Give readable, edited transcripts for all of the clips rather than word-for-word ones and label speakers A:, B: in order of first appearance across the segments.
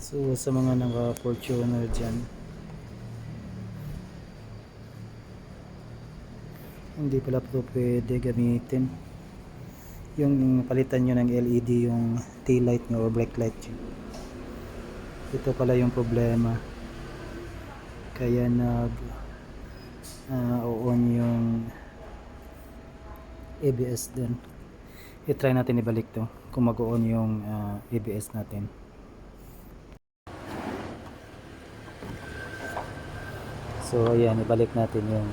A: So sa mga naka-Fortuner dyan, hindi pala ito pwede gamitin. Yung palitan nyo ng LED yung tail light nyo or brake light nyo. Ito pala yung problema. Kaya on yung ABS dun. I-try natin ibalik to kung mag-on yung ABS natin. So ayan, ibalik natin yung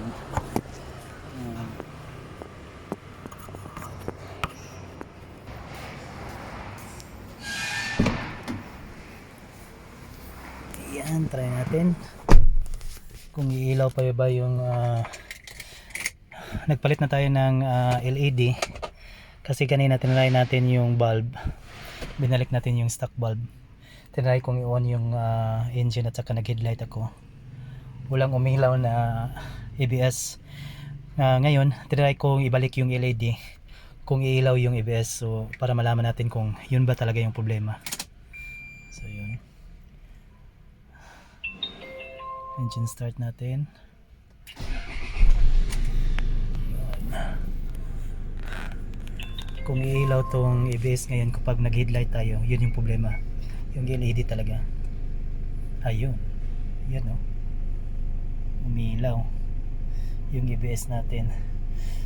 A: ayan, try natin kung iilaw pa ba yung nagpalit na tayo ng LED kasi kanina tinry natin yung bulb, binalik natin yung stock bulb, tinry kong i-on yung engine at saka nag headlight ako, walang umilaw na ABS. Ngayon tinry kong ibalik yung LED kung iilaw yung ABS, so para malaman natin kung yun ba talaga yung problema. So yun, engine start natin. Kung iilaw tong ABS ngayon kapag nag headlight tayo, yun yung problema, yung LED talaga. Ayun, yan o, umilaw yung ABS natin.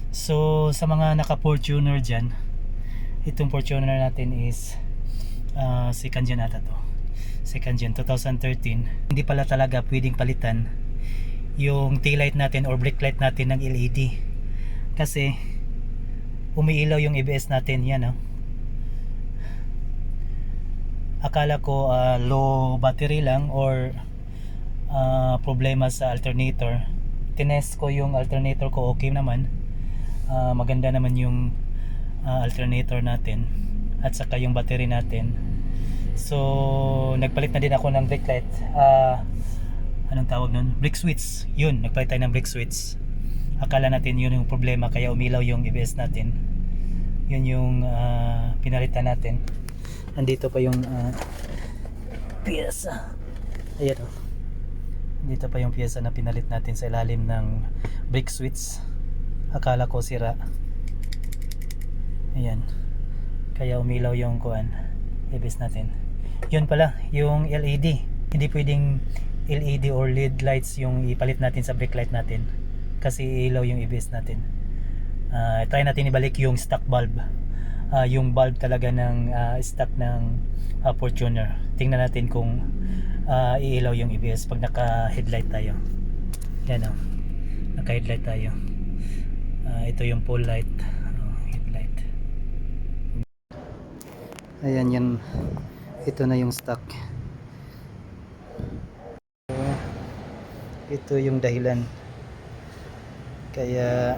A: So sa mga naka Fortuner dyan, itong Fortuner natin is second gen ata to, second gen 2013. Hindi pala talaga pwedeng palitan yung tail light natin or brake light natin ng LED kasi umiilaw yung ABS natin. Yan akala ko low battery lang or problema sa alternator. Tinest ko yung alternator ko, okay naman, maganda naman yung alternator natin at saka yung battery natin. So nagpalit na din ako ng brake light, anong tawag nun, brake switch. Yun, nagpalit tayo ng brake switch. Akala natin yun yung problema kaya umilaw yung ABS natin. Yun yung pinalitan natin. Andito pa yung piyesa. Ayan o, dito pa yung piyesa na pinalit natin sa ilalim ng brake switch. Akala ko sira. Ayan, kaya umilaw yung ABS natin. Yun pala yung LED. Hindi pwedeng LED or LED lights yung ipalit natin sa brake light natin kasi ilaw yung ABS natin. Try natin ibalik yung stock bulb, yung bulb talaga ng stock ng Fortuner. Tingnan natin kung iilaw yung ABS pag naka headlight tayo. Yan o, naka headlight tayo. Ito yung pole light, headlight. Ayan, yan, ito na yung stock. Ito yung dahilan kaya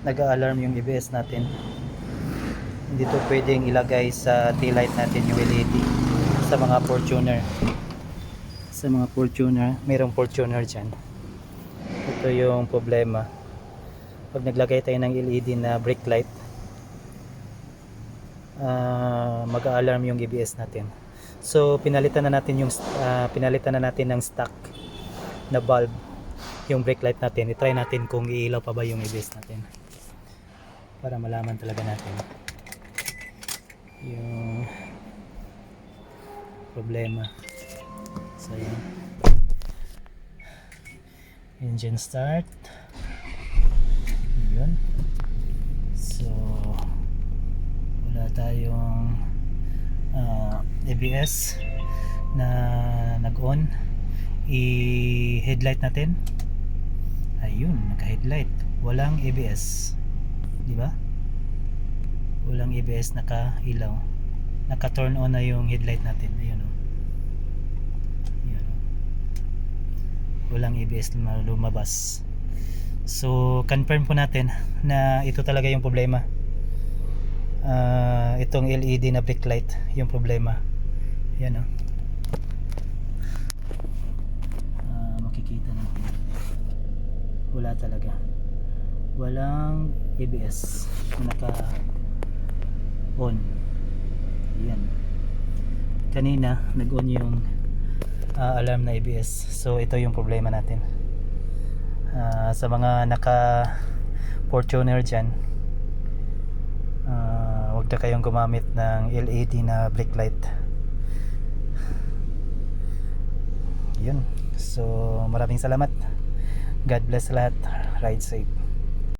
A: nag-a-alarm yung ABS natin. Hindi to pwedeng ilagay sa tail light natin yung LED sa mga Fortuner. Sa mga Fortuner, mayroong Fortuner dyan. Ito yung problema. Pag naglagay tayo ng LED na brake light, mag-a-alarm yung ABS natin. So pinalitan na natin ng stock na bulb yung brake light natin. I-try natin kung iilaw pa ba yung ABS natin para malaman talaga natin yung problema. So yun, engine start. Yun, so wala tayong ABS na nag-on. I-headlight natin. Ayun, naka-headlight. Walang ABS. Di ba? Walang ABS, naka-ilaw. Naka-turn on na yung headlight natin. Ayun o. Ayun o. Walang ABS na lumabas. So, confirm po natin na ito talaga yung problema. Itong LED na brake light yung problema. Yan o. Makikita natin wala talaga, walang ABS na naka on. Yan, kanina nag-on yung alarm na ABS. So ito yung problema natin. Sa mga naka Fortuner dyan, huwag na kayong gumamit ng LED na brake light. Yun. So maraming salamat. God bless lahat. Ride safe.